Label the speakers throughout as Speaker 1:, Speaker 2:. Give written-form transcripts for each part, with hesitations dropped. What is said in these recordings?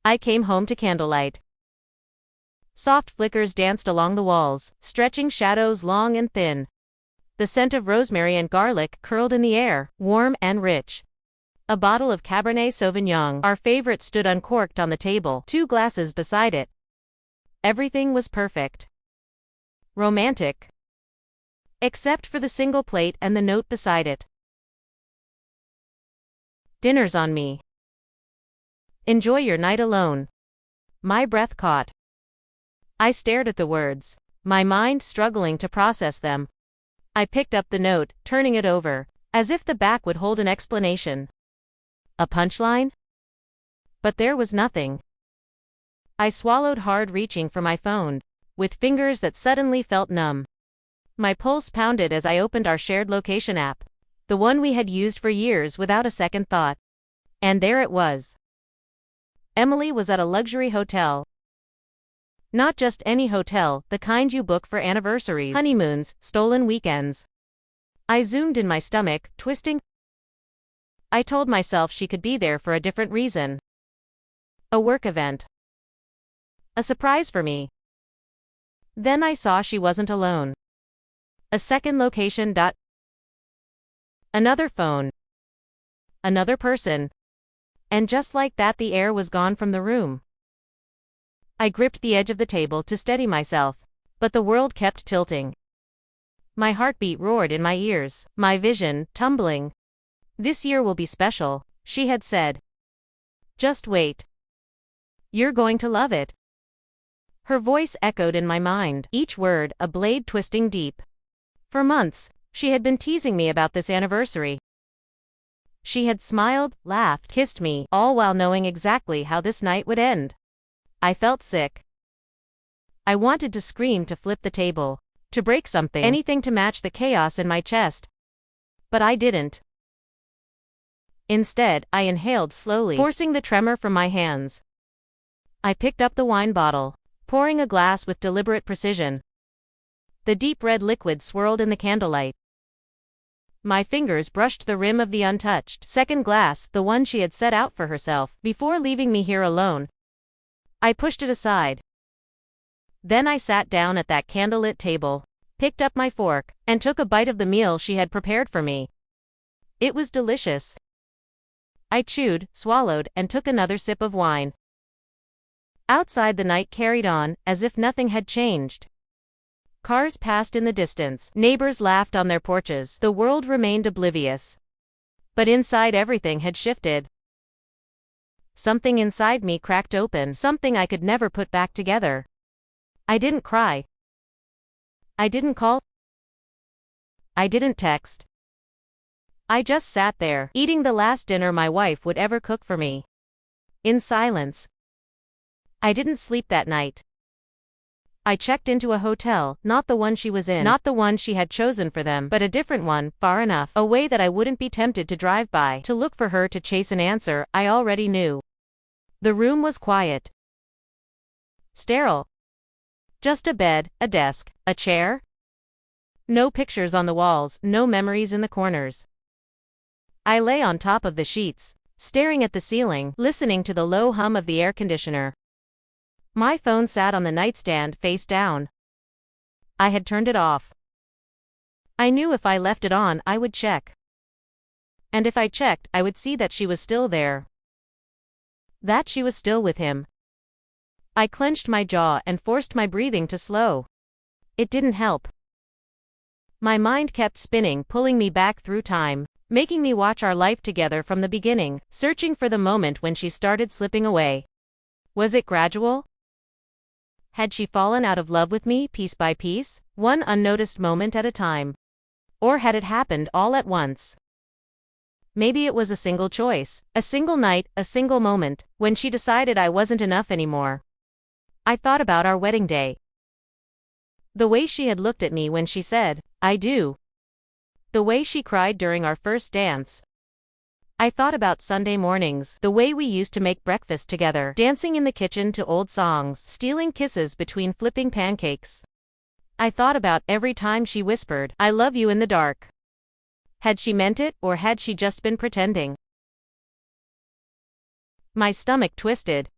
Speaker 1: I came home to candlelight. Soft flickers danced along the walls, stretching shadows long and thin. The scent of rosemary and garlic curled in the air, warm and rich. A bottle of Cabernet Sauvignon, our favorite, stood uncorked on the table, 2 glasses beside it. Everything was perfect. Romantic. Except for the single plate and the note beside it. Dinner's on me. Enjoy your night alone. My breath caught. I stared at the words, my mind struggling to process them. I picked up the note, turning it over, as if the back would hold an explanation. A punchline? But there was nothing. I swallowed hard, reaching for my phone, with fingers that suddenly felt numb. My pulse pounded as I opened our shared location app, the one we had used for years without a second thought. And there it was. Emily was at a luxury hotel. Not just any hotel, the kind you book for anniversaries, honeymoons, stolen weekends. I zoomed in, my stomach twisting. I told myself she could be there for a different reason. A work event. A surprise for me. Then I saw she wasn't alone. A second location. Another phone. Another person. And just like that, the air was gone from the room. I gripped the edge of the table to steady myself, but the world kept tilting. My heartbeat roared in my ears, my vision tumbling. This year will be special, she had said. Just wait. You're going to love it. Her voice echoed in my mind, each word a blade twisting deep. For months, she had been teasing me about this anniversary. She had smiled, laughed, kissed me, all while knowing exactly how this night would end. I felt sick. I wanted to scream, to flip the table, to break something, anything to match the chaos in my chest. But I didn't. Instead, I inhaled slowly, forcing the tremor from my hands. I picked up the wine bottle, pouring a glass with deliberate precision. The deep red liquid swirled in the candlelight. My fingers brushed the rim of the untouched second glass, the one she had set out for herself, before leaving me here alone. I pushed it aside. Then I sat down at that candlelit table, picked up my fork, and took a bite of the meal she had prepared for me. It was delicious. I chewed, swallowed, and took another sip of wine. Outside, the night carried on, as if nothing had changed. Cars passed in the distance, neighbors laughed on their porches, the world remained oblivious. But inside, everything had shifted. Something inside me cracked open, something I could never put back together. I didn't cry. I didn't call. I didn't text. I just sat there, eating the last dinner my wife would ever cook for me. In silence. I didn't sleep that night. I checked into a hotel, not the one she was in, not the one she had chosen for them, but a different one, far enough away that I wouldn't be tempted to drive by, to look for her, to chase an answer I already knew. The room was quiet. Sterile. Just a bed, a desk, a chair. No pictures on the walls, no memories in the corners. I lay on top of the sheets, staring at the ceiling, listening to the low hum of the air conditioner. My phone sat on the nightstand, face down. I had turned it off. I knew if I left it on, I would check. And if I checked, I would see that she was still there. That she was still with him. I clenched my jaw and forced my breathing to slow. It didn't help. My mind kept spinning, pulling me back through time, making me watch our life together from the beginning, searching for the moment when she started slipping away. Was it gradual? Had she fallen out of love with me, piece by piece, one unnoticed moment at a time? Or had it happened all at once? Maybe it was a single choice, a single night, a single moment, when she decided I wasn't enough anymore. I thought about our wedding day. The way she had looked at me when she said, "I do." The way she cried during our first dance. I thought about Sunday mornings, the way we used to make breakfast together, dancing in the kitchen to old songs, stealing kisses between flipping pancakes. I thought about every time she whispered, "I love you," in the dark. Had she meant it, or had she just been pretending? My stomach twisted.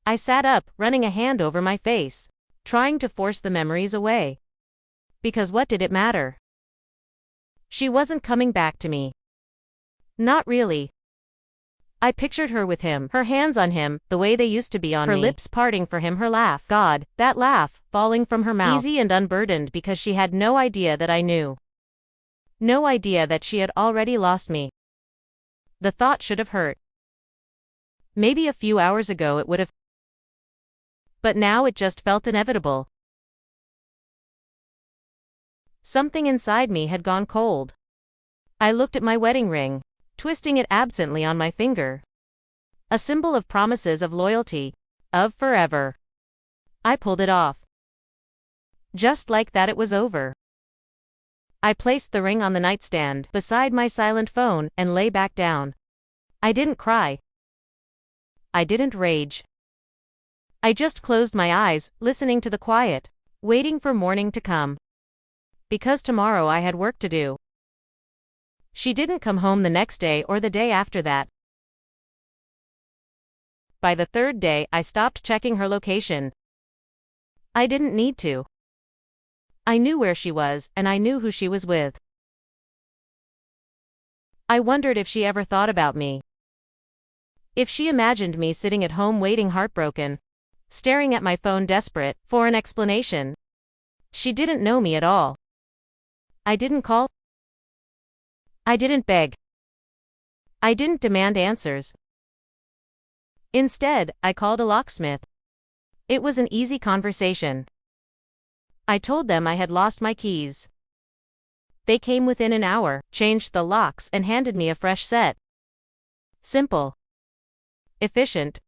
Speaker 1: I sat up, running a hand over my face, trying to force the memories away. Because what did it matter? She wasn't coming back to me. Not really. I pictured her with him, her hands on him, the way they used to be on me. Her lips parting for him, her laugh. God, that laugh, falling from her mouth. Easy and unburdened because she had no idea that I knew. No idea that she had already lost me. The thought should have hurt. Maybe a few hours ago it would have. But now it just felt inevitable. Something inside me had gone cold. I looked at my wedding ring, twisting it absently on my finger. A symbol of promises of loyalty, of forever. I pulled it off. Just like that it was over. I placed the ring on the nightstand, beside my silent phone, and lay back down. I didn't cry. I didn't rage. I just closed my eyes, listening to the quiet, waiting for morning to come. Because tomorrow I had work to do. She didn't come home the next day or the day after that. By the third day, I stopped checking her location. I didn't need to. I knew where she was, and I knew who she was with. I wondered if she ever thought about me. If she imagined me sitting at home waiting heartbroken, staring at my phone desperate for an explanation. She didn't know me at all. I didn't call. I didn't beg. I didn't demand answers. Instead, I called a locksmith. It was an easy conversation. I told them I had lost my keys. They came within an hour, changed the locks, and handed me a fresh set. Simple. Efficient.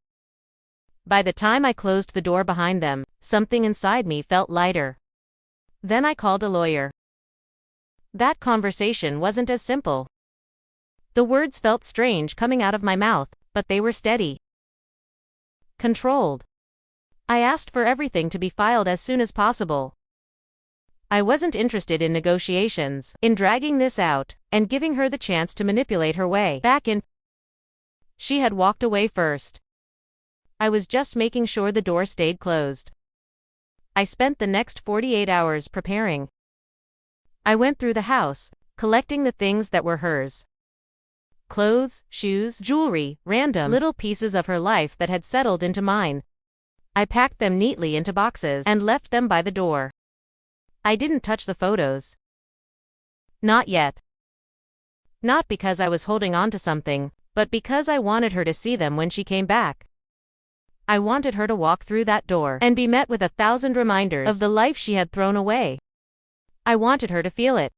Speaker 1: By the time I closed the door behind them, something inside me felt lighter. Then I called a lawyer. That conversation wasn't as simple. The words felt strange coming out of my mouth, but they were steady. Controlled. I asked for everything to be filed as soon as possible. I wasn't interested in negotiations, in dragging this out, and giving her the chance to manipulate her way back in. She had walked away first. I was just making sure the door stayed closed. I spent the next 48 hours preparing. I went through the house, collecting the things that were hers. Clothes, shoes, jewelry, random little pieces of her life that had settled into mine. I packed them neatly into boxes and left them by the door. I didn't touch the photos. Not yet. Not because I was holding on to something, but because I wanted her to see them when she came back. I wanted her to walk through that door and be met with 1,000 reminders of the life she had thrown away. I wanted her to feel it.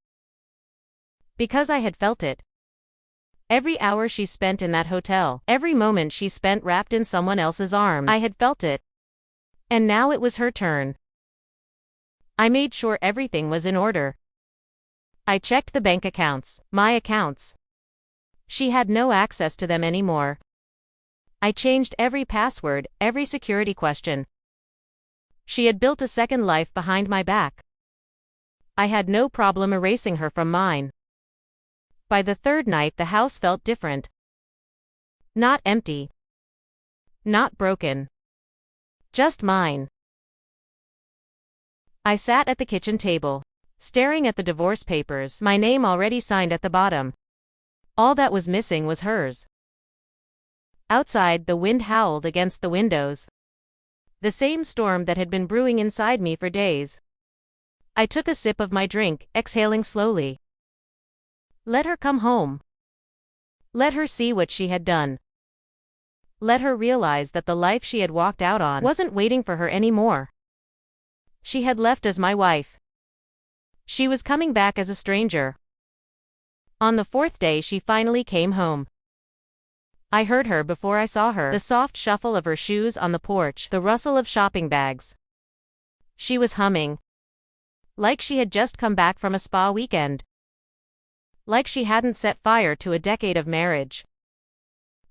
Speaker 1: Because I had felt it. Every hour she spent in that hotel, every moment she spent wrapped in someone else's arms, I had felt it. And now it was her turn. I made sure everything was in order. I checked the bank accounts, my accounts. She had no access to them anymore. I changed every password, every security question. She had built a second life behind my back. I had no problem erasing her from mine. By the third night, the house felt different. Not empty. Not broken. Just mine. I sat at the kitchen table, staring at the divorce papers, my name already signed at the bottom. All that was missing was hers. Outside, the wind howled against the windows. The same storm that had been brewing inside me for days. I took a sip of my drink, exhaling slowly. Let her come home. Let her see what she had done. Let her realize that the life she had walked out on wasn't waiting for her anymore. She had left as my wife. She was coming back as a stranger. On the fourth day she finally came home. I heard her before I saw her, the soft shuffle of her shoes on the porch, the rustle of shopping bags. She was humming. Like she had just come back from a spa weekend. Like she hadn't set fire to a decade of marriage.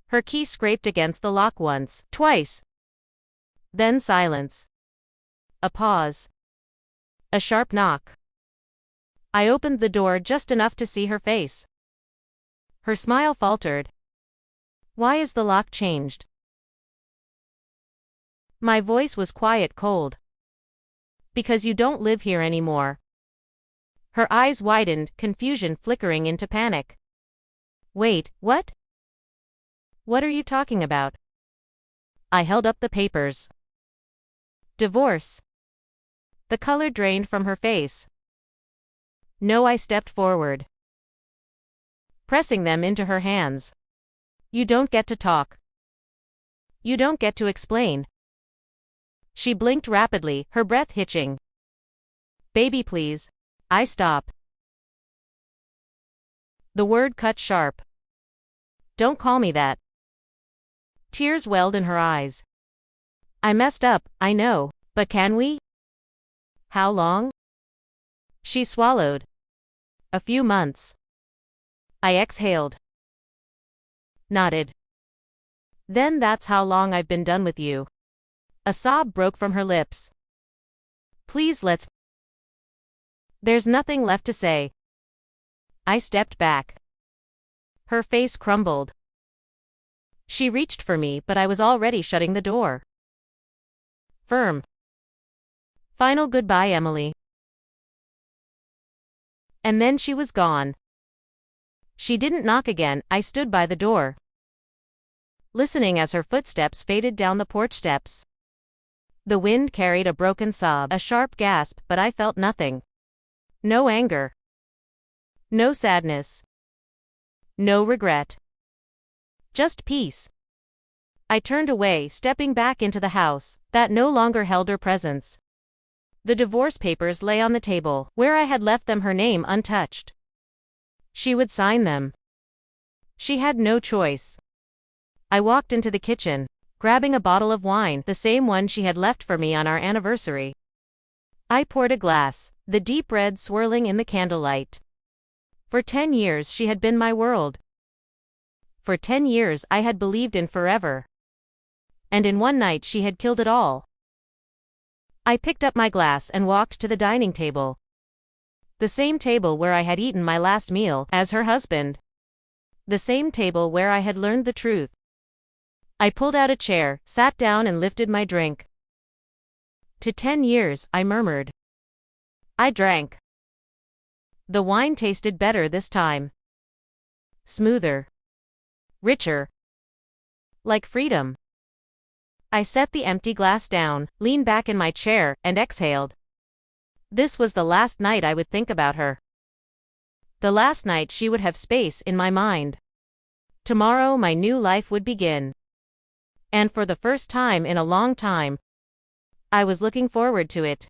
Speaker 1: Her key scraped against the lock once, twice. Then silence. A pause. A sharp knock. I opened the door just enough to see her face. Her smile faltered. Why is the lock changed? My voice was quiet, cold. Because you don't live here anymore. Her eyes widened, confusion flickering into panic. Wait, what? What are you talking about? I held up the papers. Divorce. The color drained from her face. No, I stepped forward, pressing them into her hands. You don't get to talk. You don't get to explain. She blinked rapidly, her breath hitching. Baby, please. I stop. The word cut sharp. Don't call me that. Tears welled in her eyes. I messed up, I know, but can we? How long? She swallowed. A few months. I exhaled. Nodded. Then that's how long I've been done with you. A sob broke from her lips. Please, let's. There's nothing left to say. I stepped back. Her face crumbled. She reached for me, but I was already shutting the door. Firm. Final goodbye, Emily. And then she was gone. She didn't knock again. I stood by the door, listening as her footsteps faded down the porch steps. The wind carried a broken sob, a sharp gasp, but I felt nothing. No anger. No sadness. No regret. Just peace. I turned away, stepping back into the house that no longer held her presence. The divorce papers lay on the table, where I had left them, her name untouched. She would sign them. She had no choice. I walked into the kitchen, grabbing a bottle of wine, the same one she had left for me on our anniversary. I poured a glass, the deep red swirling in the candlelight. For 10 years she had been my world. For 10 years I had believed in forever. And in one night she had killed it all. I picked up my glass and walked to the dining table. The same table where I had eaten my last meal as her husband. The same table where I had learned the truth. I pulled out a chair, sat down and lifted my drink. To 10 years, I murmured. I drank. The wine tasted better this time. Smoother. Richer. Like freedom. I set the empty glass down, leaned back in my chair, and exhaled. This was the last night I would think about her. The last night she would have space in my mind. Tomorrow my new life would begin. And for the first time in a long time, I was looking forward to it.